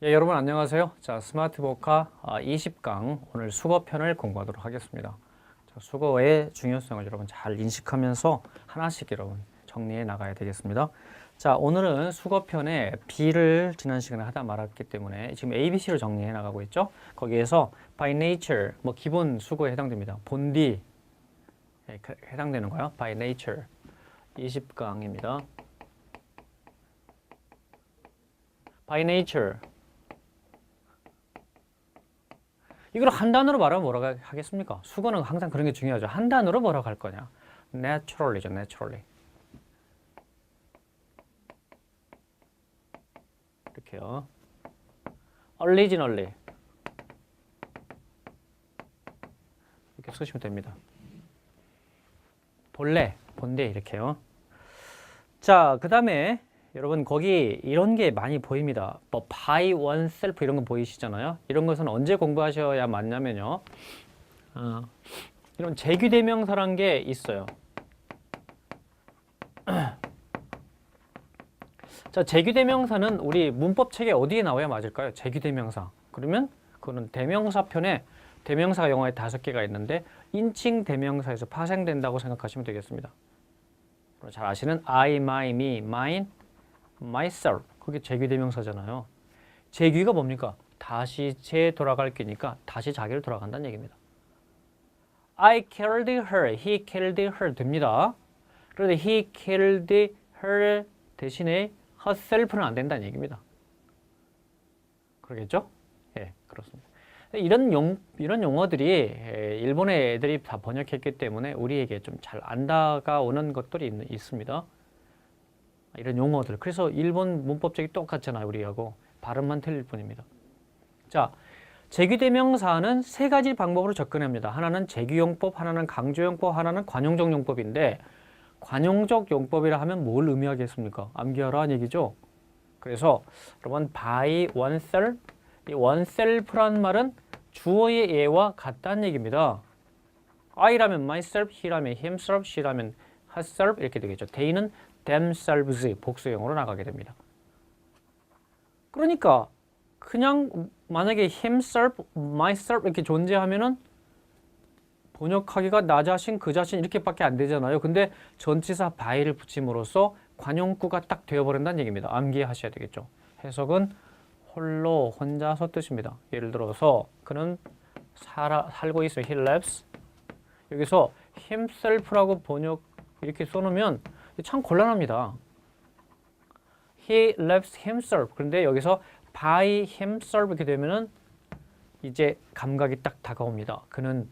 예, 여러분 안녕하세요. 자, 스마트 보카 20강 오늘 수거편을 공부하도록 하겠습니다. 자, 수거의 중요성을 여러분 잘 인식하면서 하나씩 여러분 정리해 나가야 되겠습니다. 자, 오늘은 수거편에 B를 지난 시간에 하다 말았기 때문에 지금 A, B, C를 정리해 나가고 있죠. 거기에서 by nature 뭐 기본 수거에 해당됩니다. 본디 해당되는 거예요. by nature 20강입니다. by nature 이걸 한 단어로 말하면 뭐라고 하겠습니까? 수거는 항상 그런 게 중요하죠. 한 단어로 뭐라고 할 거냐? naturally죠, naturally. 이렇게요. originally. 이렇게 쓰시면 됩니다. 본래, 본데 이렇게요. 자, 그 다음에 여러분 거기 이런 게 많이 보입니다. 뭐 by oneself 이런 거 보이시잖아요. 이런 것은 언제 공부하셔야 맞냐면요. 이런 재규대명사란 게 있어요. 자, 재규대명사는 우리 문법책에 어디에 나와야 맞을까요? 재규대명사. 그러면 그거는 대명사편에 대명사가 영어에 5개가 있는데 인칭 대명사에서 파생된다고 생각하시면 되겠습니다. 잘 아시는 I, my, me, mine, myself. 그게 재규대명사잖아요. 재규가 뭡니까? 다시 돌아갈 끼니까 다시 자기를 돌아간다는 얘기입니다. I killed her, he killed her 됩니다. 그런데 he killed her 대신에 herself는 안 된다는 얘기입니다. 그러겠죠? 예, 그렇습니다. 이런 용어들이 일본의 애들이 다 번역했기 때문에 우리에게 좀 잘 안 다가오는 것들이 있습니다. 이런 용어들. 그래서 일본 문법책이 똑같잖아요. 우리하고. 발음만 틀릴 뿐입니다. 자, 재규대명사는 3가지 방법으로 접근합니다. 하나는 재규용법, 하나는 강조용법, 하나는 관용적 용법인데 관용적 용법이라 하면 뭘 의미하겠습니까? 암기하라는 얘기죠. 그래서 여러분 by oneself, 이 oneself라는 말은 주어의 예와 같다는 얘기입니다. I라면 myself, he라면 himself, she라면 herself 이렇게 되겠죠. they는 themselves 복수형으로 나가게 됩니다. 그러니까 그냥 만약에 himself, myself 이렇게 존재하면은 번역하기가 나 자신, 그 자신 이렇게밖에 안 되잖아요. 근데 전치사 by를 붙임으로써 관용구가 딱 되어버린다는 얘기입니다. 암기하셔야 되겠죠. 해석은 홀로, 혼자서 뜻입니다. 예를 들어서 그는 살고 있어요. He lives. 여기서 himself라고 번역 이렇게 써놓으면 참 곤란합니다. He lives himself. 그런데 여기서 by himself 이렇게 되면은 이제 감각이 딱 다가옵니다. 그는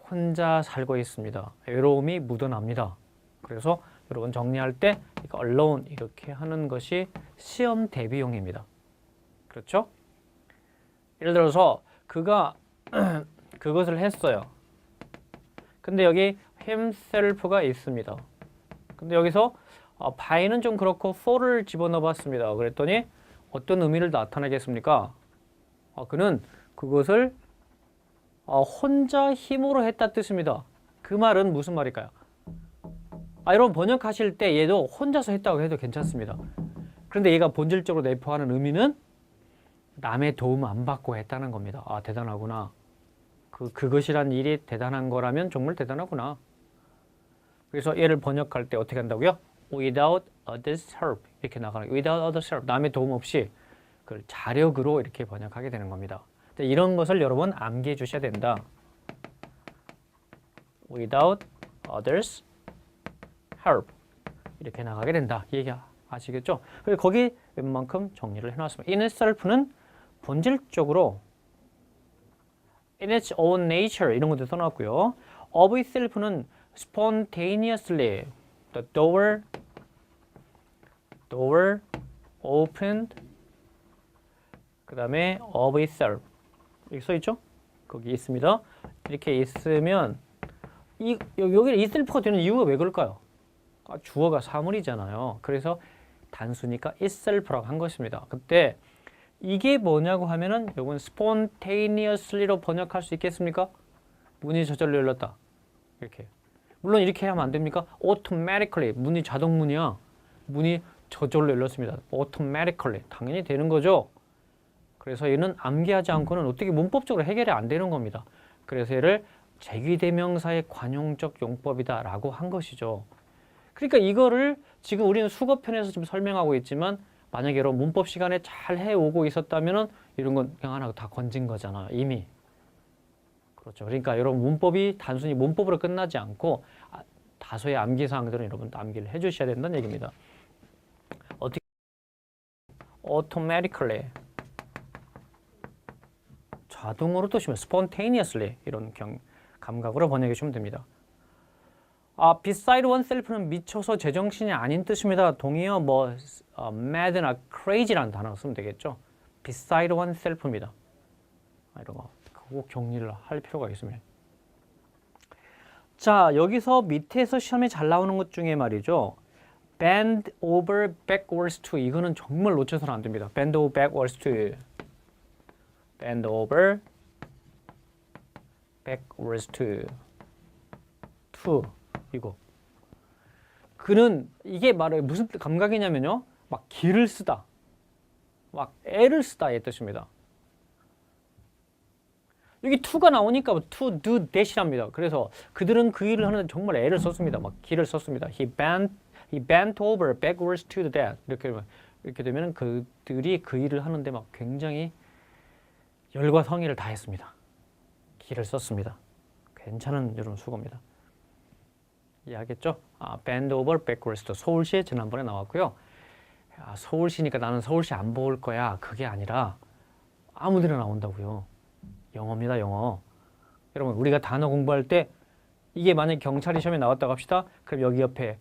혼자 살고 있습니다. 외로움이 묻어납니다. 그래서 여러분 정리할 때 이거 alone 이렇게 하는 것이 시험 대비용입니다. 그렇죠? 예를 들어서 그가 그것을 했어요. 근데 여기 himself가 있습니다. 근데 여기서 by는 좀 그렇고 for를 집어넣어 봤습니다. 그랬더니 어떤 의미를 나타내겠습니까? 그는 그것을 혼자 힘으로 했다 뜻입니다. 그 말은 무슨 말일까요? 여러분 번역하실 때 얘도 혼자서 했다고 해도 괜찮습니다. 그런데 얘가 본질적으로 내포하는 의미는 남의 도움 안 받고 했다는 겁니다. 대단하구나. 그것이란 일이 대단한 거라면 정말 대단하구나. 그래서 얘를 번역할 때 어떻게 한다고요? Without others' help 이렇게 나가는 Without others' help 남의 도움 없이 그 자력으로 이렇게 번역하게 되는 겁니다. 이런 것을 여러분 암기해 주셔야 된다. Without others' help 이렇게 나가게 된다. 이 얘기 아시겠죠? 그리고 거기 웬만큼 정리를 해놨습니다. In itself는 본질적으로 in its own nature 이런 것도 써놨고요. Of itself는 spontaneously the door opened 그 다음에 of itself 여기 써있죠? 거기 있습니다. 이렇게 있으면 여기 itself가 되는 이유가 왜 그럴까요? 주어가 사물이잖아요. 그래서 단수니까 itself라고 한 것입니다. 그때 이게 뭐냐고 하면은 이건 spontaneously로 번역할 수 있겠습니까? 문이 저절로 열렸다. 이렇게. 물론 이렇게 하면 안 됩니까? automatically. 문이 자동문이야. 문이 저절로 열렸습니다. automatically. 당연히 되는 거죠. 그래서 얘는 암기하지 않고는 어떻게 문법적으로 해결이 안 되는 겁니다. 그래서 얘를 제귀대명사의 관용적 용법이다라고 한 것이죠. 그러니까 이거를 지금 우리는 수거편에서 지금 설명하고 있지만 만약에 여러분 문법 시간에 잘 해오고 있었다면은 이런 건 그냥 하나 다 건진 거잖아요. 이미. 그렇죠. 그러니까 여러분 문법이 단순히 문법으로 끝나지 않고 다소의 암기 사항들은 여러분 암기를 해주셔야 된다는 얘기입니다. 어떻게? automatically. 자동으로 또 시면 spontaneously 이런 감각으로 번역해 주시면 됩니다. beside oneself는 미쳐서 제정신이 아닌 뜻입니다. 동의어 mad나 crazy라는 단어 쓰면 되겠죠. beside oneself입니다. 이런 거 꼭 정리를 할 필요가 있습니다. 자, 여기서 밑에서 시험에 잘 나오는 것 중에 말이죠. bend over backwards to 이거는 정말 놓쳐서는 안 됩니다. bend over backwards to bend over backwards to 이거. 그는 이게 말해 무슨 감각이냐면요. 막 기를 쓰다. 막 애를 쓰다의 뜻입니다. 여기 to가 나오니까 to do that이랍니다. 그래서 그들은 그 일을 하는데 정말 애를 썼습니다. 막 기를 썼습니다. He bent over backwards to the that. 이렇게 되면 그들이 그 일을 하는데 막 굉장히 열과 성의를 다했습니다. 기를 썼습니다. 괜찮은 이런 수고입니다. 이해하겠죠? bend over backwards to 서울시에 지난번에 나왔고요. 서울시니까 나는 서울시 안 볼 거야. 그게 아니라 아무 데나 나온다고요. 영어입니다, 영어. 여러분, 우리가 단어 공부할 때 이게 만약에 경찰이 시험에 나왔다고 합시다. 그럼 여기 옆에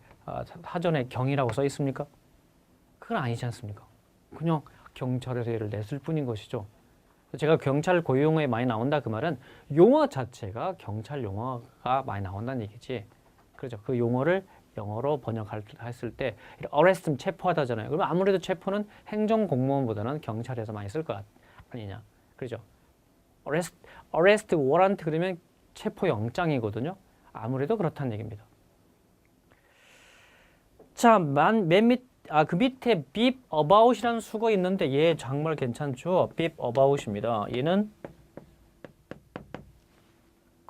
사전에 경이라고 써 있습니까? 그건 아니지 않습니까? 그냥 경찰에서 얘를 냈을 뿐인 것이죠. 제가 경찰 고유용어에 많이 나온다 그 말은 용어 자체가 경찰 용어가 많이 나온다는 얘기지. 그렇죠. 그 용어를 영어로 번역했을 때 arrest는 체포하다잖아요. 그러면 아무래도 체포는 행정공무원보다는 경찰에서 많이 쓸 것 아니냐. 그렇죠. arrest warrant 그러면 체포 영장이거든요. 아무래도 그렇다는 얘기입니다. 자, 그 밑에 beep about이라는 수거 있는데 얘 정말 괜찮죠? beep about입니다. 얘는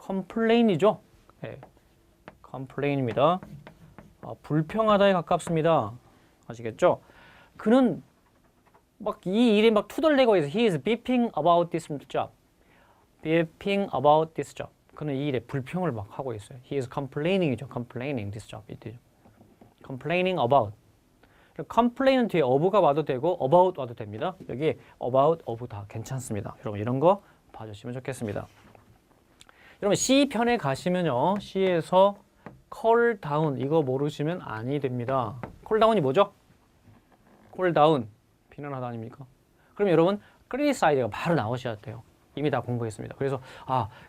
complain이죠. 네. complain입니다. 불평하다에 가깝습니다. 아시겠죠? 그는 막 이 일에 막 투덜대고 있어. He is beeping about this job. beeping about this job. 그는 이 일에 불평을 막 하고 있어요. He is complaining이죠. complaining this job. complaining about. complain은 뒤에 of가 와도 되고 about 와도 됩니다. 여기 about, of 다 괜찮습니다. 여러분 이런 거 봐주시면 좋겠습니다. 여러분 C편에 가시면요. C에서 call down 이거 모르시면 아니 됩니다. call down이 뭐죠? call down. 비난하다 아닙니까? 그럼 여러분 criticize가 바로 나오셔야 돼요. 이미 다 공부했습니다. 그래서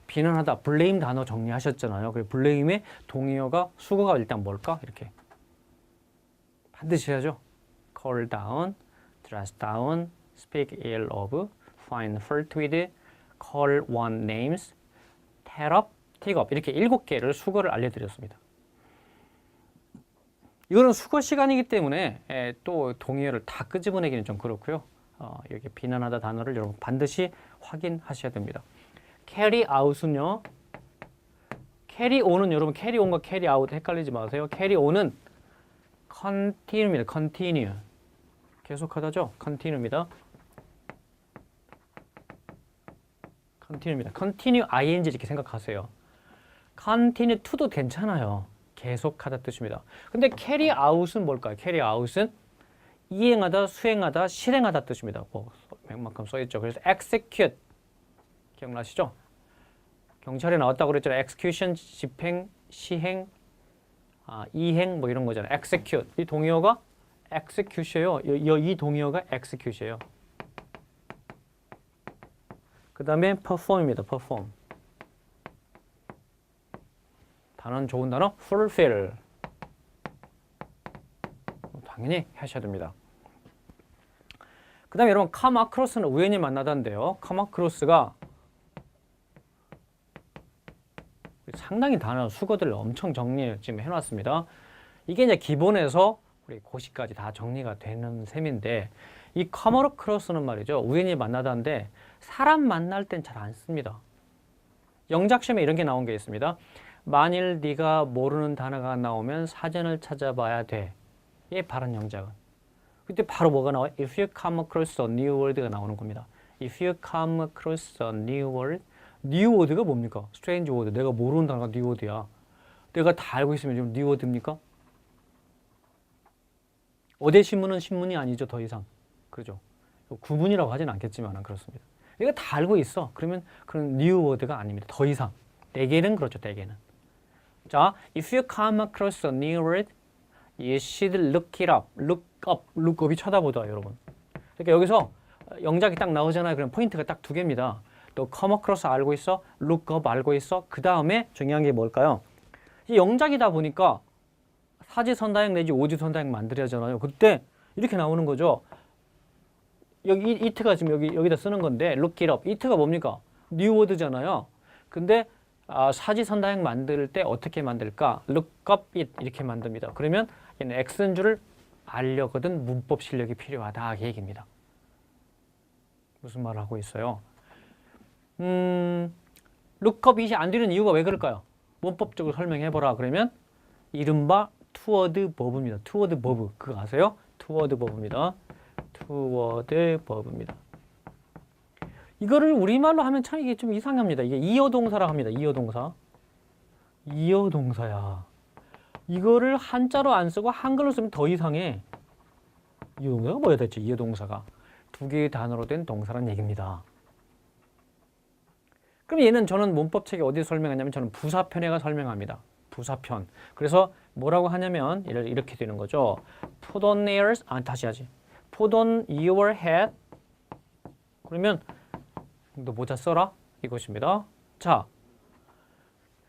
비난하다, blame 단어 정리하셨잖아요. 그리고 blame의 동의어가 수거가 일단 뭘까? 이렇게 반드시 해야죠. call down, dress down, speak ill of, find fault with, call one names, tear up, take up 이렇게 7개를 수거를 알려드렸습니다. 이거는 수거 시간이기 때문에 또 동의어를 다 끄집어내기는 좀 그렇고요. 여기 비난하다 단어를 여러분 반드시 확인하셔야 됩니다. carry out은요. carry on은 여러분 carry on과 carry out 헷갈리지 마세요. carry on은 continue입니다. continue. 계속하다죠. continue입니다. continue입니다. continue ing 이렇게 생각하세요. continue to도 괜찮아요. 계속하다 뜻입니다. 근데 carry out은 뭘까요? carry out은 이행하다, 수행하다, 실행하다 뜻입니다. 맥만큼 써있죠. 그래서 execute 기억나시죠? 경찰에 나왔다고 그랬잖아요. execution, 집행, 시행, 이행 뭐 이런 거잖아요. execute 이 동의어가 execute예요. 이 동의어가 execute예요. 그 다음에 perform입니다. perform 단어는 좋은 단어 fulfill 당연히 하셔야 됩니다. 그 다음에 여러분 come across는 우연히 만나다인데요. come across가 상당히 단어 수거들을 엄청 정리 지금 해놨습니다. 이게 이제 기본에서 우리 고시까지 다 정리가 되는 셈인데 이 come across는 말이죠. 우연히 만나다인데 사람 만날 땐 잘 안 씁니다. 영작 시험에 이런 게 나온 게 있습니다. 만일 네가 모르는 단어가 나오면 사전을 찾아봐야 돼. 얘 발음 영작은. 그때 바로 뭐가 나와요? If you come across a new word가 나오는 겁니다. If you come across a new word. new word가 뭡니까? strange word. 내가 모르는 단어가 new word야. 내가 다 알고 있으면 좀 new word입니까? 어대 신문은 신문이 아니죠. 더 이상. 그렇죠. 구문이라고 하진 않겠지만 그렇습니다. 내가 다 알고 있어. 그러면 그런 new word가 아닙니다. 더 이상. 대개는 그렇죠. 대개는. 자, if you come across a new word, you should look it up. look up이 쳐다보다, 여러분. 그러니까 여기서 영작이 딱 나오잖아요. 그럼 포인트가 딱 두 개입니다. 너 come across 알고 있어? look up 알고 있어? 그 다음에 중요한 게 뭘까요? 이 영작이다 보니까 사지선다형 내지 오지선다형 만들어야잖아요. 그때 이렇게 나오는 거죠. 여기 it가 지금 여기다 쓰는 건데 look it up. it가 뭡니까? new word잖아요. 근데 사지선다형 만들 때 어떻게 만들까? look up it 이렇게 만듭니다. 그러면 얘는 X인 줄을 알려거든 문법 실력이 필요하다. 이 얘기입니다. 무슨 말을 하고 있어요? look up it이 안 되는 이유가 왜 그럴까요? 문법적으로 설명해보라. 그러면 이른바 toward verb입니다. toward verb. 그거 아세요? toward verb입니다. toward verb입니다. 이거를 우리말로 하면 참 이게 좀 이상합니다. 이게 이어동사라고 합니다. 이어동사. 이어동사야. 이거를 한자로 안 쓰고 한글로 쓰면 더 이상해. 이어동사가 뭐야 대체? 이어동사가. 두 개의 단어로 된 동사란 얘기입니다. 그럼 얘는 저는 문법책에 어디 설명하냐면 저는 부사편에 가 설명합니다. 부사편. 그래서 뭐라고 하냐면 이렇게 되는 거죠. Put on ears. 다시 하지. Put on your hat. 그러면 너 모자 써라. 이것입니다. 자,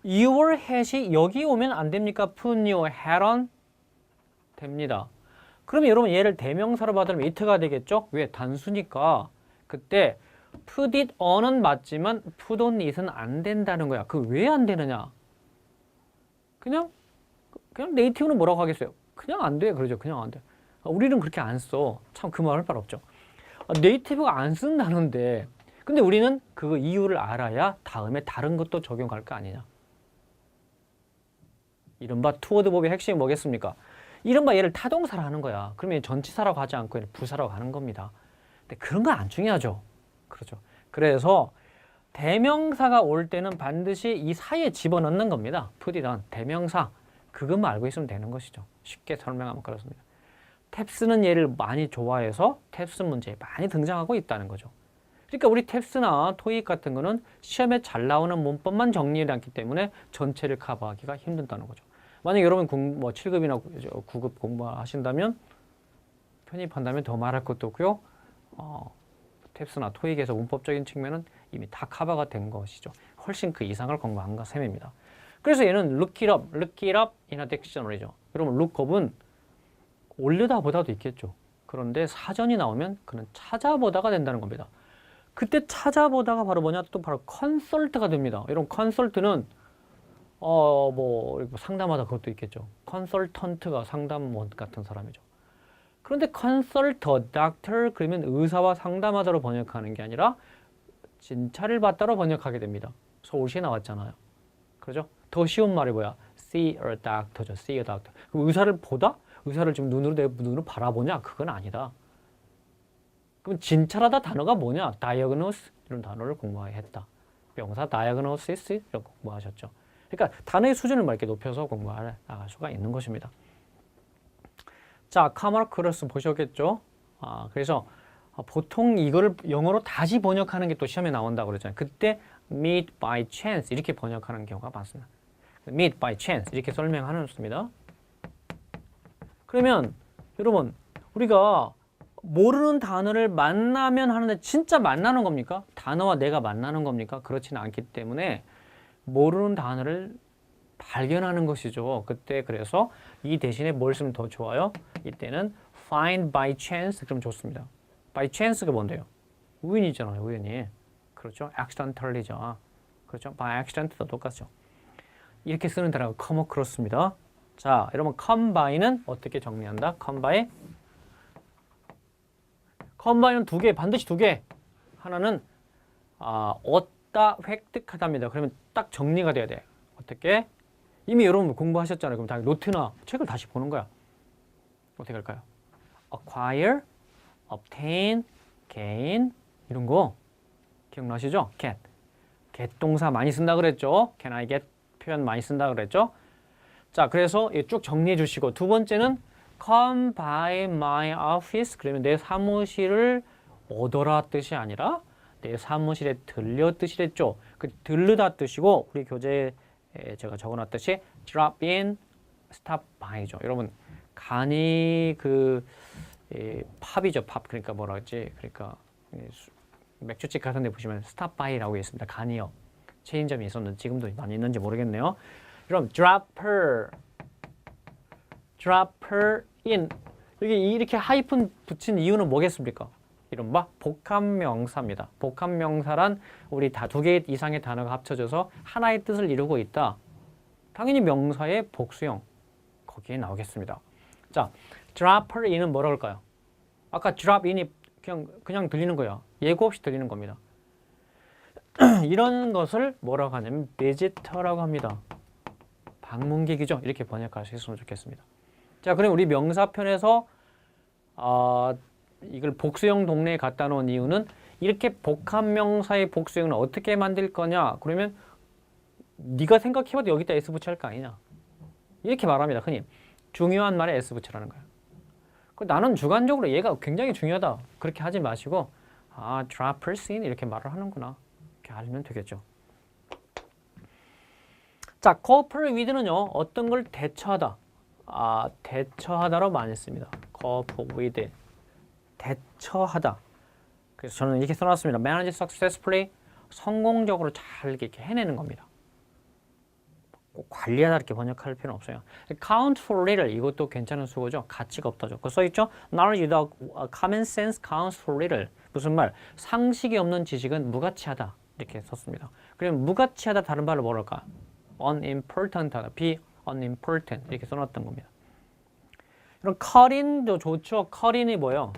your hat이 여기 오면 안 됩니까? Put your hat on. 됩니다. 그러면 여러분 얘를 대명사로 받으면 it가 되겠죠? 왜? 단수니까. 그때 put it on은 맞지만 put on it은 안 된다는 거야. 그 왜 안 되느냐? 그냥 네이티브는 뭐라고 하겠어요? 그냥 안 돼. 그러죠. 그냥 안 돼. 우리는 그렇게 안 써. 참 그 말 할 말 없죠. 네이티브가 안 쓴다는데 근데 우리는 그 이유를 알아야 다음에 다른 것도 적용할 거 아니냐. 이른바 toward verb의 핵심이 뭐겠습니까? 이른바 얘를 타동사로 하는 거야. 그러면 전치사라고 하지 않고 부사라고 하는 겁니다. 근데 그런 건 안 중요하죠. 그렇죠. 그래서 대명사가 올 때는 반드시 이 사이에 집어넣는 겁니다. put it on. 대명사. 그것만 알고 있으면 되는 것이죠. 쉽게 설명하면 그렇습니다. 탭스는 얘를 많이 좋아해서 탭스 문제에 많이 등장하고 있다는 거죠. 그러니까 우리 탭스나 토익 같은 거는 시험에 잘 나오는 문법만 정리해 놨기 때문에 전체를 커버하기가 힘든다는 거죠. 만약 여러분 7급이나 9급 공부하신다면 편입한다면 더 말할 것도 없고요. 탭스나 토익에서 문법적인 측면은 이미 다 커버가 된 것이죠. 훨씬 그 이상을 공부한 셈입니다. 그래서 얘는 look it up in a dictionary죠. 여러분 look up은 올려다 보다도 있겠죠. 그런데 사전이 나오면 그는 찾아보다가 된다는 겁니다. 그때 찾아보다가 바로 뭐냐? 또 바로 컨설트가 됩니다. 여러분 컨설트는 상담하다 그것도 있겠죠. 컨설턴트가 상담원 같은 사람이죠. 그런데 컨설터, 닥터 그러면 의사와 상담하다로 번역하는 게 아니라 진찰을 받다로 번역하게 됩니다. 서울시에 나왔잖아요. 그렇죠? 더 쉬운 말이 뭐야? See a doctor죠. See a doctor. 그럼 의사를 보다? 의사를 지금 내 눈으로 바라보냐? 그건 아니다. 그럼 진찰하다 단어가 뭐냐? diagnose 이런 단어를 공부했다. 명사 diagnosis 이런 거 공부하셨죠. 그러니까 단어의 수준을 이렇게 높여서 공부할 나갈 수가 있는 것입니다. 자, come across 보셨겠죠? 그래서 보통 이거를 영어로 다시 번역하는 게 또 시험에 나온다고 그랬잖아요. 그때 meet by chance 이렇게 번역하는 경우가 많습니다. meet by chance 이렇게 설명하는 수입니다. 그러면 여러분 우리가 모르는 단어를 만나면 하는데 진짜 만나는 겁니까? 단어와 내가 만나는 겁니까? 그렇지는 않기 때문에 모르는 단어를 발견하는 것이죠. 그때 그래서 이 대신에 뭘 쓰면 더 좋아요? 이때는 find by chance 그럼 좋습니다. by chance가 뭔데요? 우연이잖아요. 우연히. 그렇죠? accidentally죠. 그렇죠? by accident도 똑같죠. 이렇게 쓰는 단어가 come across입니다. 자, 여러분 come by는 어떻게 정리한다? come 컴바인은 두 개, 반드시 두 개. 하나는 얻다, 획득하다입니다. 그러면 딱 정리가 돼야 돼. 어떻게? 이미 여러분 공부하셨잖아요. 그럼 당연히 노트나 책을 다시 보는 거야. 어떻게 할까요? acquire, obtain, gain 이런 거 기억나시죠? get. get 동사 많이 쓴다 그랬죠? can I get 표현 많이 쓴다 그랬죠? 자, 그래서 쭉 정리해 주시고 두 번째는 come by my office 그러면 내 사무실을 오더라 뜻이 아니라 내 사무실에 들려 뜻이랬죠. 그 들르다 뜻이고 우리 교재에 제가 적어놨듯이 drop in, stop by죠. 여러분 간이 팝이죠. 팝. 그러니까 뭐라 그러지? 그러니까 맥주집 같은 데 보시면 stop by라고 있습니다. 간이요. 체인점이 있었는데 지금도 많이 있는지 모르겠네요. 그럼 dropper in 여기 이렇게 하이픈 붙인 이유는 뭐겠습니까? 이른바 복합명사입니다. 복합명사란 우리 다 두 개 이상의 단어가 합쳐져서 하나의 뜻을 이루고 있다. 당연히 명사의 복수형 거기에 나오겠습니다. 자, dropper in은 뭐라고 할까요? 아까 drop in이 그냥 들리는 거예요. 예고 없이 들리는 겁니다. 이런 것을 뭐라고 하냐면 visitor라고 합니다. 방문객이죠. 이렇게 번역할 수 있으면 좋겠습니다. 자, 그럼 우리 명사편에서 이걸 복수형 동네에 갖다 놓은 이유는 이렇게 복합명사의 복수형을 어떻게 만들 거냐? 그러면 네가 생각해봐도 여기다 S 붙여야 할 거 아니냐? 이렇게 말합니다. 흔히 중요한 말에 S 붙이라는 거예요. 나는 주관적으로 얘가 굉장히 중요하다. 그렇게 하지 마시고 droppers in 이렇게 말을 하는구나. 이렇게 알면 되겠죠. 자, cope with는요. 어떤 걸 대처하다. 대처하다로 많이 씁니다. cope with. 대처하다. 그래서 저는 이렇게 써놨습니다. manage successfully. 성공적으로 잘 이렇게 해내는 겁니다. 꼭 관리하다 이렇게 번역할 필요는 없어요. count for little. 이것도 괜찮은 수고죠. 가치가 없다죠. 그거 써있죠? Knowledge without common sense counts for little. 무슨 말? 상식이 없는 지식은 무가치하다. 이렇게 썼습니다. 그러면 무가치하다 다른 말로 뭐랄까? unimportant 하다. be unimportant. 이렇게 써놨던 겁니다. 그럼 cut in도 좋죠. cut in이 뭐예요?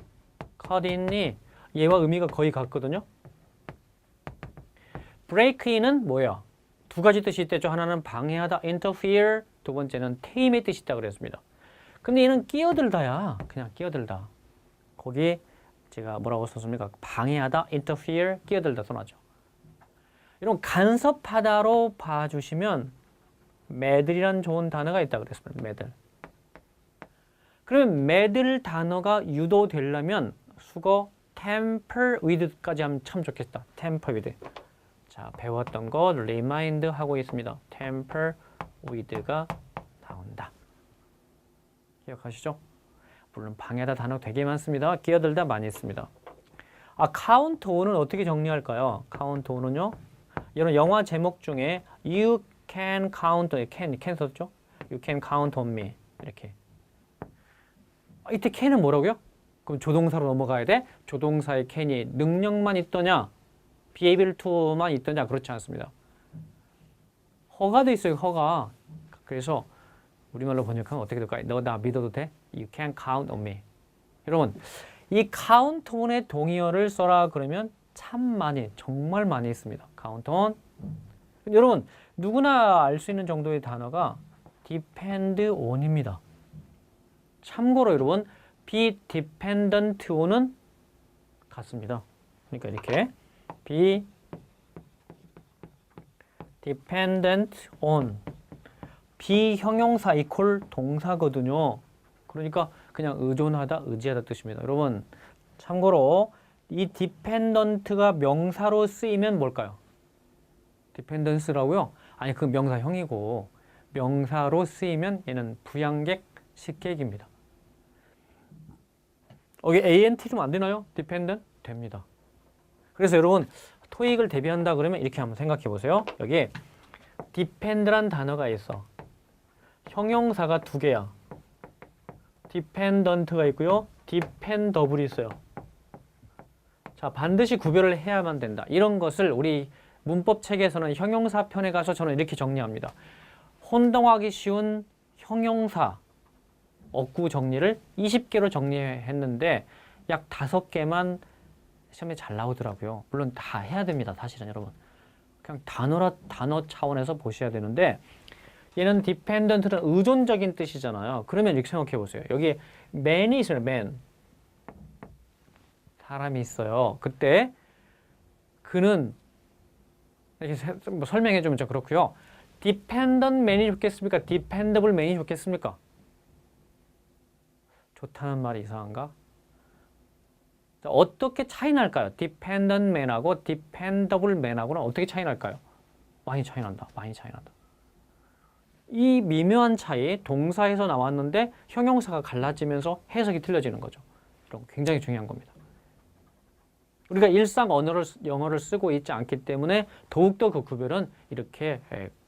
cut in이 얘와 의미가 거의 같거든요. break in은 뭐예요? 두 가지 뜻이 있대죠. 하나는 방해하다, interfere. 두 번째는 테임의 뜻이 있다고 그랬습니다. 근데 얘는 끼어들다야. 그냥 끼어들다. 거기에 제가 뭐라고 썼습니까? 방해하다, interfere, 끼어들다 써놨죠. 이런 간섭하다로 봐주시면 meddle이라는 좋은 단어가 있다고 그랬습니다. meddle. 그러면 meddle 단어가 유도되려면 수거 tamper with까지 하면 참 좋겠다. tamper with. 자, 배웠던 거 remind 하고 있습니다. tamper with가 나온다. 기억하시죠? 물론 방해하다 단어 되게 많습니다. 끼어들다 많이 있습니다. count on은 어떻게 정리할까요? count on은요. 이런 영화 제목 중에 you can count, can 썼죠? you can count on me. 이렇게. 이때 can은 뭐라고요? 그럼 조동사로 넘어가야 돼? 조동사의 can이 능력만 있더냐? be able to만 있더냐? 그렇지 않습니다. 허가도 있어요. 허가. 그래서 우리말로 번역하면 어떻게 될까요? 너 나 믿어도 돼? You can count on me. 여러분, 이 count on의 동의어를 써라 그러면 참 많이, 정말 많이 있습니다. count on. 여러분, 누구나 알 수 있는 정도의 단어가 depend on입니다. 참고로 여러분, be dependent on은 같습니다. 그러니까 이렇게 be dependent on 비형용사 이퀄 동사거든요. 그러니까 그냥 의존하다, 의지하다 뜻입니다. 여러분, 참고로 이 dependent가 명사로 쓰이면 뭘까요? dependence라고요? 아니, 그 명사형이고 명사로 쓰이면 얘는 부양객, 식객입니다. 여기 ANT 좀 안 되나요? dependent? 됩니다. 그래서 여러분, 토익을 대비한다 그러면 이렇게 한번 생각해 보세요. 여기 depend란 단어가 있어. 형용사가 두 개야. dependent가 있고요. dependable이 있어요. 자, 반드시 구별을 해야만 된다. 이런 것을 우리 문법 책에서는 형용사 편에 가서 저는 이렇게 정리합니다. 혼동하기 쉬운 형용사 어구 정리를 20개로 정리했는데 약 5개만 시험에 잘 나오더라고요. 물론 다 해야 됩니다. 사실은 여러분. 그냥 단어 차원에서 보셔야 되는데 얘는 dependent는 의존적인 뜻이잖아요. 그러면 이렇게 생각해 보세요. 여기 man이 있어요. man. 사람이 있어요. 그때 그는 이렇게 뭐 설명해 주면 좀 그렇고요. dependent man이 좋겠습니까? dependable man이 좋겠습니까? 좋다는 말이 이상한가? 자, 어떻게 차이 날까요? dependent man하고 dependable man하고는 어떻게 차이 날까요? 많이 차이 난다. 많이 차이 난다. 이 미묘한 차이, 동사에서 나왔는데 형용사가 갈라지면서 해석이 틀려지는 거죠. 이런 거 굉장히 중요한 겁니다. 우리가 일상 영어를 쓰고 있지 않기 때문에 더욱더 그 구별은 이렇게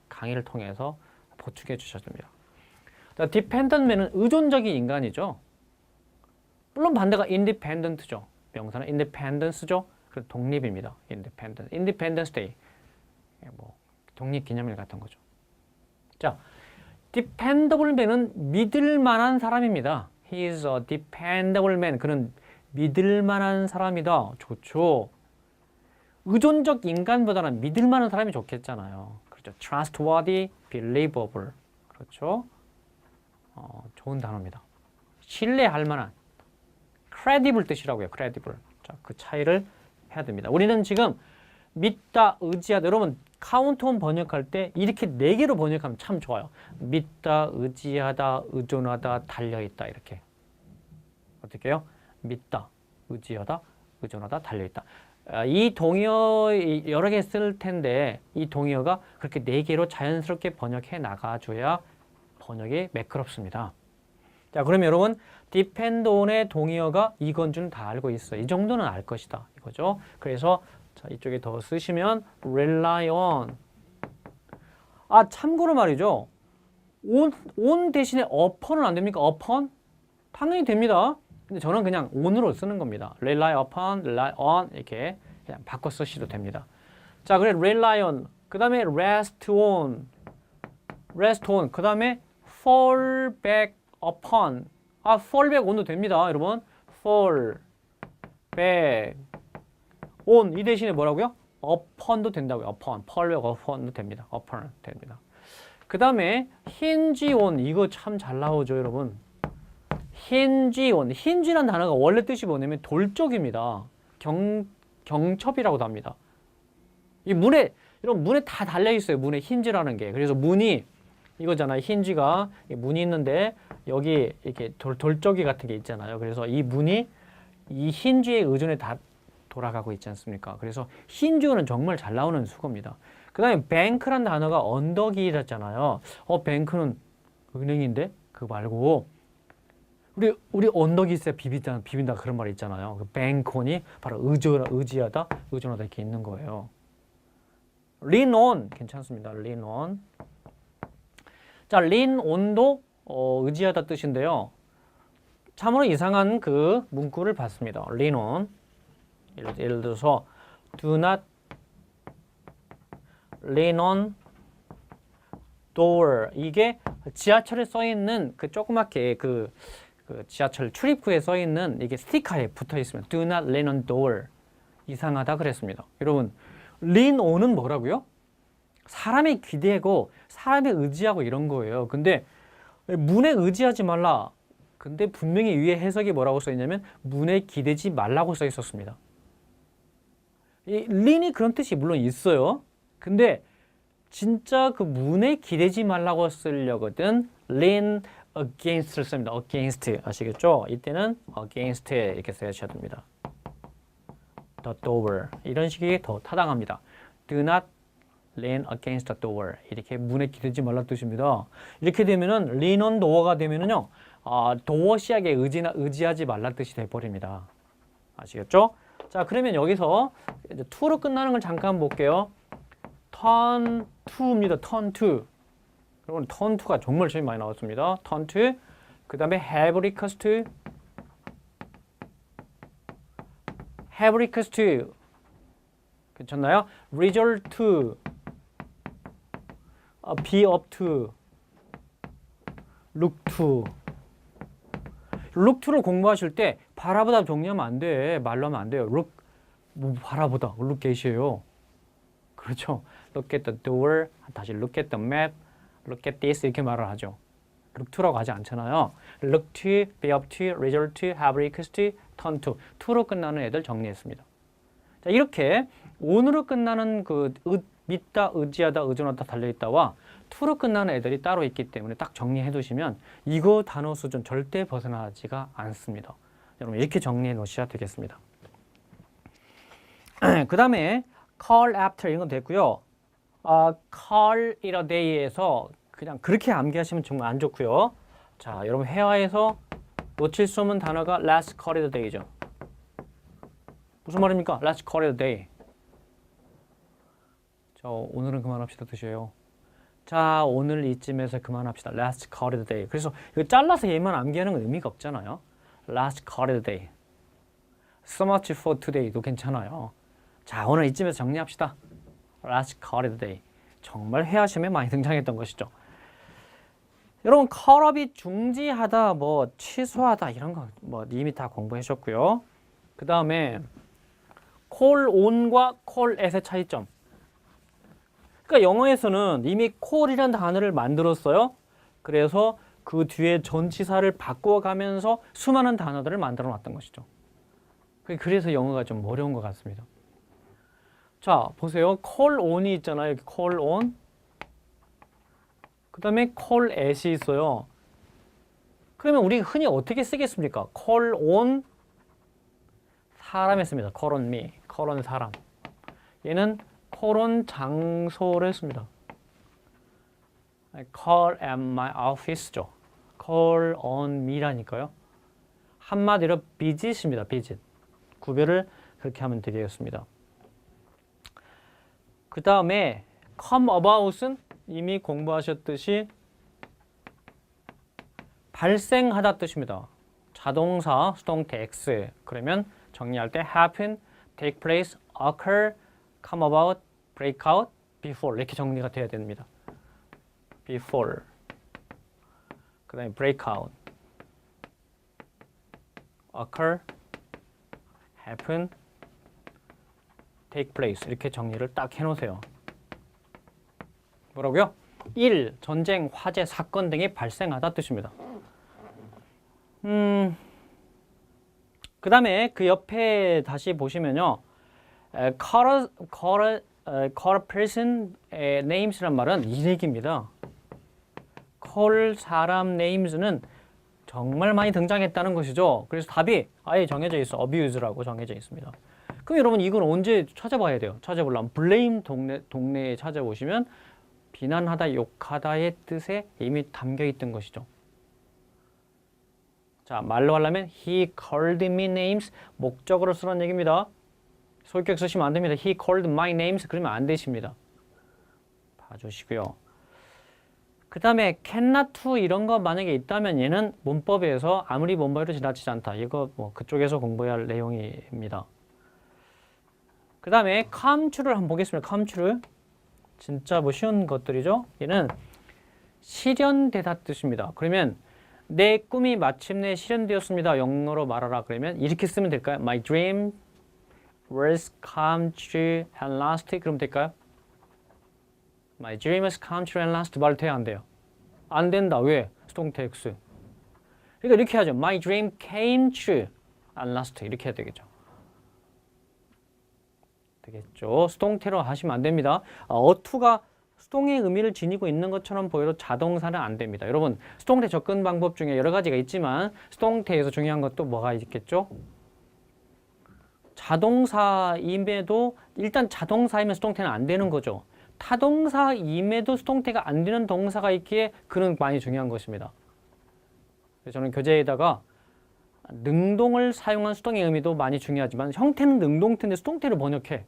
강의를 통해서 보충해 주셔야 됩니다. dependent man은 의존적인 인간이죠. 물론 반대가 independent죠. 명사는 independence죠. 그 독립입니다. independence day. 뭐 독립기념일 같은 거죠. 자, dependable man은 믿을 만한 사람입니다. He is a dependable man. 그는 믿을 만한 사람이다. 좋죠. 의존적 인간보다는 믿을 만한 사람이 좋겠잖아요. 그렇죠. trustworthy, believable. 그렇죠. 좋은 단어입니다. 신뢰할 만한. credible 뜻이라고요. credible. 자, 그 차이를 해야 됩니다. 우리는 지금 믿다, 의지하다. 여러분 카운트온 번역할 때 이렇게 4개로 번역하면 참 좋아요. 믿다, 의지하다, 의존하다, 달려있다. 이렇게. 어떻게 해요? 믿다, 의지하다, 의존하다, 달려있다. 이 동의어 여러 개 쓸 텐데 이 동의어가 그렇게 4개로 자연스럽게 번역해 나가줘야 번역이 매끄럽습니다. 자, 그러면 여러분 depend on의 동의어가 이건 줄 다 알고 있어요. 이 정도는 알 것이다. 이거죠. 그래서 자, 이쪽에 더 쓰시면 rely on. 아, 참고로 말이죠. on 대신에 upon은 안 됩니까? upon? 당연히 됩니다. 근데 저는 그냥 on으로 쓰는 겁니다. rely upon, rely on 이렇게 그냥 바꿔 쓰셔도 됩니다. 자, 그래 rely on. 그 다음에 rest on. 그 다음에 fall back upon. 아, fall back on도 됩니다. 여러분. fall back on 이 대신에 뭐라고요? upon도 된다고요. upon, fall back upon도 됩니다. upon 됩니다. 그 다음에 hinge on 이거 참 잘 나오죠, 여러분. hinge on, hinge란 단어가 원래 뜻이 뭐냐면 돌쪽입니다. 경첩이라고도 합니다. 이 문에, 여러분 문에 다 달려 있어요. 문에 힌지라는 게. 그래서 문이 이거잖아요. 힌지가 문이 있는데 여기 이렇게 돌쪽이 같은 게 있잖아요. 그래서 이 문이 이 힌지에 의존해 다 돌아가고 있지 않습니까? 그래서 힌지어는 정말 잘 나오는 수거입니다. 그 다음에 뱅크란 단어가 언덕이랬잖아요. 뱅크는 은행인데? 그거 말고 우리 언덕이 있어야 비빈다 그런 말이 있잖아요. 그 뱅콘이 바로 의지하다, 의존하다 이렇게 있는 거예요. lean on 괜찮습니다. lean on. 자, lean on도 의지하다 뜻인데요. 참으로 이상한 그 문구를 봤습니다. lean on. 예를 들어서 do not lean on door. 이게 지하철에 써 있는 그 조그맣게 그 지하철 출입구에 써 있는 이게 스티커에 붙어 있으면 do not lean on door. 이상하다 그랬습니다. 여러분, lean on은 뭐라고요? 사람에 기대고 사람에 의지하고 이런 거예요. 근데 문에 의지하지 말라. 근데 분명히 위에 해석이 뭐라고 써 있냐면 문에 기대지 말라고 써 있었습니다. 이 lean이 그런 뜻이 물론 있어요. 근데 진짜 그 문에 기대지 말라고 쓰려거든 lean against를 씁니다. against 아시겠죠? 이때는 against 이렇게 써야 됩니다. the door 이런 식이 더 타당합니다. do not lean against the door 이렇게 문에 기대지 말라 뜻입니다. 이렇게 되면은 lean on door가 되면은요, 도어 시약에 의지하지 말라 뜻이 돼버립니다. 아시겠죠? 자, 그러면 여기서 이제 to로 끝나는 걸 잠깐 볼게요. turn to입니다. turn to. 여러분 turn to가 정말 제일 많이 나왔습니다. turn to. 그 다음에 have request to. have request to. 괜찮나요? resort to. be up to. look to. look to를 공부하실 때 바라보다 정리하면 안 돼. 말로 하면 안 돼요. 뭐 바라보다, look at이에요. 그렇죠. look at the door, 다시 look at the map, look at this 이렇게 말을 하죠. look to라고 하지 않잖아요. look to, be up to, result to, have request, turn to. to로 끝나는 애들 정리했습니다. 자, 이렇게 on으로 끝나는 그 믿다, 의지하다, 의존하다 달려있다와 to로 끝나는 애들이 따로 있기 때문에 딱 정리해 두시면 이거 단어 수준 절대 벗어나지가 않습니다. 여러분 이렇게 정리해 놓으셔야 되겠습니다. 그 다음에 call after 이건 됐고요. call in a day에서 그냥 그렇게 암기하시면 정말 안 좋고요. 자, 여러분 회화에서 놓칠 수 없는 단어가 last call in the day죠. 무슨 말입니까? last call in the day. 자, 오늘은 그만합시다 뜻이에요. 자, 오늘 이쯤에서 그만합시다. last call in the day. 그래서 이거 잘라서 얘만 암기하는 건 의미가 없잖아요. last call in the day. so much for today도 괜찮아요. 자, 오늘 이쯤에서 정리합시다. last call in the day. 정말 회화 시험에 많이 등장했던 것이죠. 여러분 컬업이 중지하다, 뭐 취소하다 이런 거 뭐 이미 다 공부하셨고요. 그 다음에 call on과 call at의 차이점. 그러니까 영어에서는 이미 call이라는 단어를 만들었어요. 그래서 그 뒤에 전치사를 바꿔가면서 수많은 단어들을 만들어 놨던 것이죠. 그래서 영어가 좀 어려운 것 같습니다. 자, 보세요. call on이 있잖아요. 여기 call on. 그 다음에 call at이 있어요. 그러면 우리 흔히 어떻게 쓰겠습니까? call on 사람 했습니다. call on me. call on 사람. 얘는 call on 장소를 씁니다. call at my office죠. call on me라니까요. 한마디로 visit입니다. visit. 구별을 그렇게 하면 되겠습니다. 그 다음에 come about은 이미 공부하셨듯이 발생하다 뜻입니다. 자동사 수동태 X. 그러면 정리할 때 happen, take place, occur, come about, break out, before 이렇게 정리가 돼야 됩니다. before. 그 다음에 break out, occur, happen, take place 이렇게 정리를 딱 해놓으세요. 뭐라고요? 1. 전쟁, 화재, 사건 등이 발생하다 뜻입니다. 그 다음에 그 옆에 다시 보시면요. call a person names란 말은 이 얘기입니다. call 사람 names는 정말 많이 등장했다는 것이죠. 그래서 답이 아예 정해져 있어. abuse라고 정해져 있습니다. 그럼 여러분 이건 언제 찾아봐야 돼요? 찾아보려면 blame 동네에 찾아보시면 비난하다, 욕하다의 뜻에 이미 담겨 있던 것이죠. 자, 말로 하려면 he called me names 목적으로 쓰라는 얘기입니다. 소유격 쓰시면 안 됩니다. he called my names 그러면 안 되십니다. 봐주시고요. 그 다음에 cannot to 이런 거 만약에 있다면 얘는 문법에서 아무리 문법으로 지나치지 않다. 이거 뭐 그쪽에서 공부해야 할 내용입니다. 그 다음에 come to를 한번 보겠습니다. come to를 진짜 뭐 쉬운 것들이죠. 얘는 실현되다 뜻입니다. 그러면 내 꿈이 마침내 실현되었습니다. 영어로 말하라 그러면 이렇게 쓰면 될까요? My dream was come true at last. 그럼 될까요? My dream has come true at last. 말 돼야 안 돼요? 안 된다. 왜? 수동태 X. 그러니까 이렇게 하죠. My dream came true at last. 이렇게 해야 되겠죠. 되겠죠. 수동태로 하시면 안 됩니다. 어투가 수동의 의미를 지니고 있는 것처럼 보여도 자동사는 안 됩니다. 여러분 수동태 접근 방법 중에 여러 가지가 있지만 수동태에서 중요한 것도 뭐가 있겠죠? 자동사임에도 일단 자동사이면 수동태는 안 되는 거죠. 타동사임에도 수동태가 안 되는 동사가 있기에 그는 많이 중요한 것입니다. 그래서 저는 교재에다가 능동을 사용한 수동의 의미도 많이 중요하지만 형태는 능동태인데 수동태를 번역해.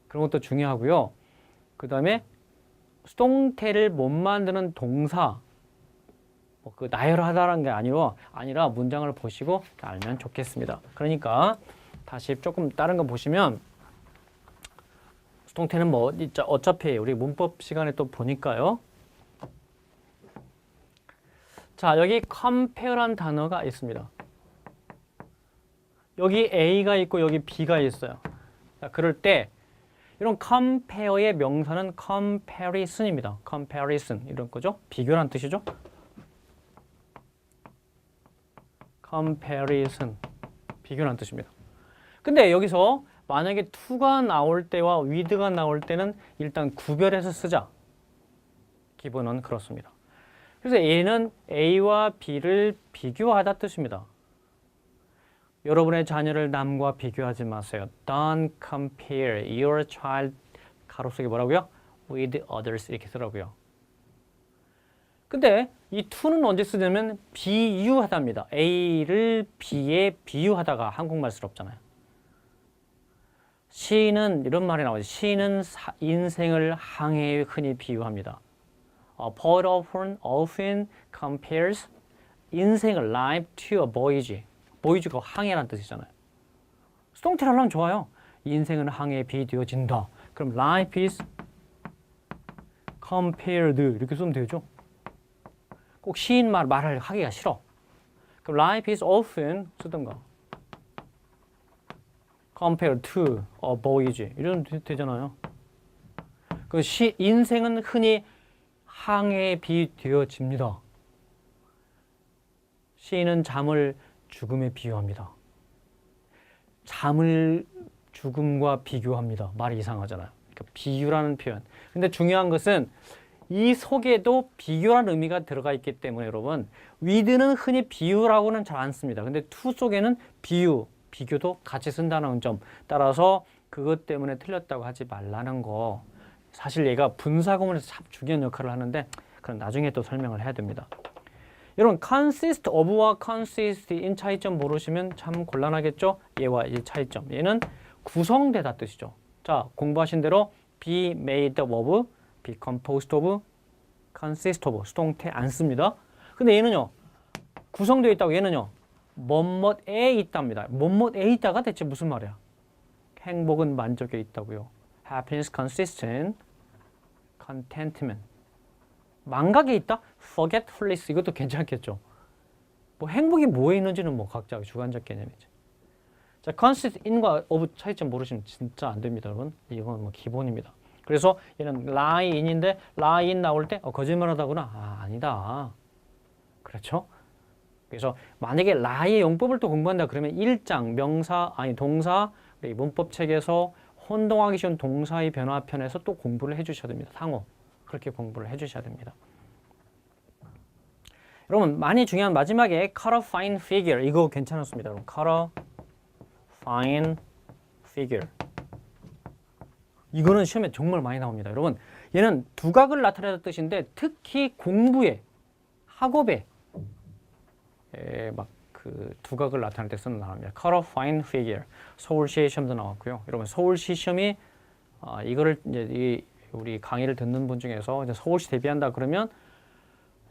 그런 것도 중요하고요. 그 다음에 수동태를 못 만드는 동사, 그 나열하다라는 게 아니라 문장을 보시고 알면 좋겠습니다. 그러니까 다시 조금 다른 거 보시면 수동태는 뭐 어차피 우리 문법 시간에 또 보니까요. 자, 여기 compare란 단어가 있습니다. 여기 A가 있고 여기 B가 있어요. 자, 그럴 때 이런 compare의 명사는 comparison입니다. comparison 이런 거죠. 비교란 뜻이죠. comparison 비교란 뜻입니다. 근데 여기서 만약에 to가 나올 때와 with가 나올 때는 일단 구별해서 쓰자. 기본은 그렇습니다. 그래서 A는 A와 B를 비교하다 뜻입니다. 여러분의 자녀를 남과 비교하지 마세요. Don't compare your child 가로속에 뭐라고요? with others 이렇게 쓰라고요. 근데 이 to는 언제 쓰냐면 비유하다입니다. A를 B에 비유하다가 한국말스럽잖아요. 시인은 이런 말이 나오죠. 시인은 인생을 항해에 흔히 비유합니다. A poet often compares 인생을 life to a voyage. voyage가 항해라는 뜻이잖아요. 수동태를 하려면 좋아요. 인생은 항해에 비유되어진다. 그럼 life is compared 이렇게 쓰면 되죠. 꼭 시인 말을 하기가 싫어. 그럼 life is often 쓰던가. compared to a voyage 이러면 되잖아요. 그 인생은 흔히 항해에 비유되어집니다. 시인은 잠을 죽음에 비유합니다. 잠을 죽음과 비교합니다. 말이 이상하잖아요. 그러니까 비유라는 표현. 근데 중요한 것은 이 속에도 비교라는 의미가 들어가 있기 때문에 여러분 with는 흔히 비유라고는 잘 안 씁니다. 근데 to 속에는 비교도 같이 쓴다는 점. 따라서 그것 때문에 틀렸다고 하지 말라는 거. 사실 얘가 분사구문에서 참 중요한 역할을 하는데 그럼 나중에 또 설명을 해야 됩니다. 여러분 consist of와 consist in 차이점 모르시면 참 곤란하겠죠? 얘와 이 차이점. 얘는 구성되다 뜻이죠. 자, 공부하신 대로 be made of, be composed of, consist of 수동태 안 씁니다. 근데 얘는요. 구성되어 있다고 얘는요. 뭐뭐에 있답니다. 뭐뭐에 있다가 대체 무슨 말이야? 행복은 만족에 있다고요. Happiness consists in contentment. 망각에 있다? Forgetfulness. 이것도 괜찮겠죠. 뭐 행복이 뭐에 있는지는 뭐 각자 주관적 개념이죠. 자, consist in과 of 차이점 모르시면 진짜 안 됩니다, 여러분. 이건 뭐 기본입니다. 그래서 얘는 lie in인데 lie in 나올 때 거짓말하다구나. 아, 아니다. 그렇죠? 그래서 만약에 lie의 용법을 또 공부한다 그러면 1장 명사 아니 동사 우리 문법 책에서 혼동하기 쉬운 동사의 변화편에서 또 공부를 해주셔야 됩니다. 상호 그렇게 공부를 해주셔야 됩니다. 여러분 많이 중요한 마지막에 color fine figure 이거 괜찮았습니다. 여러분 color fine figure 이거는 시험에 정말 많이 나옵니다. 여러분 얘는 두각을 나타내는 뜻인데 특히 공부에 학업에 막 그 두각을 나타낼 때 쓰는 단어입니다. color fine figure 서울시 시험도 나왔고요. 여러분 서울시 시험이 이거를 이제 우리 강의를 듣는 분 중에서 이제 서울시 대비한다 그러면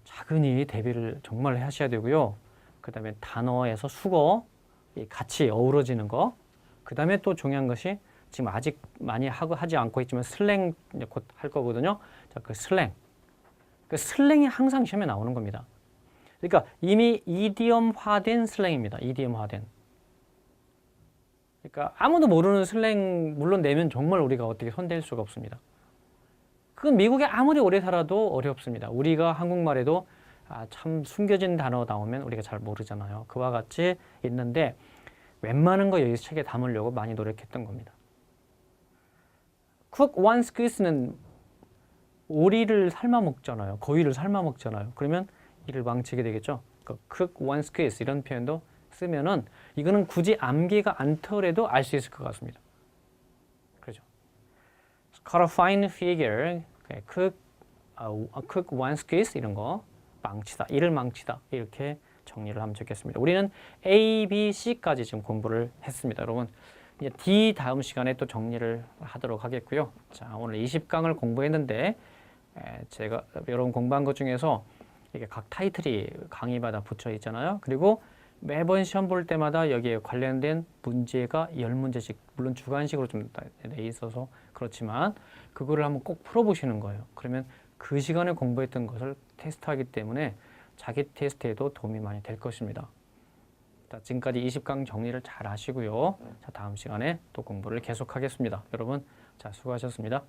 차근히 대비를 정말 하셔야 되고요. 그 다음에 단어에서 수거 같이 어우러지는 거. 그 다음에 또 중요한 것이 지금 아직 많이 하지 않고 있지만 슬랭 곧 할 거거든요. 자, 그 슬랭이 항상 시험에 나오는 겁니다. 그러니까 이미 이디엄화된 슬랭입니다. 이디엄화된. 그러니까 아무도 모르는 슬랭 물론 내면 정말 우리가 어떻게 손댈 수가 없습니다. 그건 미국에 아무리 오래 살아도 어렵습니다. 우리가 한국말에도 참 숨겨진 단어 나오면 우리가 잘 모르잖아요. 그와 같이 있는데 웬만한 거 여기 책에 담으려고 많이 노력했던 겁니다. cook one squeeze는 오리를 삶아 먹잖아요. 거위를 삶아 먹잖아요. 그러면 이를 망치게 되겠죠. 그러니까 cook one squeeze 이런 표현도 쓰면은 이거는 굳이 암기가 않더라도 알 수 있을 것 같습니다. 그렇죠. color fine figure, cook one squeeze 이런 거 망치다, 이를 망치다 이렇게 정리를 하면 좋겠습니다. 우리는 A, B, C까지 지금 공부를 했습니다. 여러분 이제 D 다음 시간에 또 정리를 하도록 하겠고요. 자, 오늘 20강을 공부했는데 제가 여러분 공부한 것 중에서 이게 각 타이틀이 강의마다 붙여 있잖아요. 그리고 매번 시험 볼 때마다 여기에 관련된 문제가 10문제씩 물론 주관식으로 좀 돼 있어서 그렇지만 그거를 한번 꼭 풀어보시는 거예요. 그러면 그 시간에 공부했던 것을 테스트하기 때문에 자기 테스트에도 도움이 많이 될 것입니다. 자, 지금까지 20강 정리를 잘 하시고요. 자, 다음 시간에 또 공부를 계속하겠습니다. 여러분, 자, 수고하셨습니다.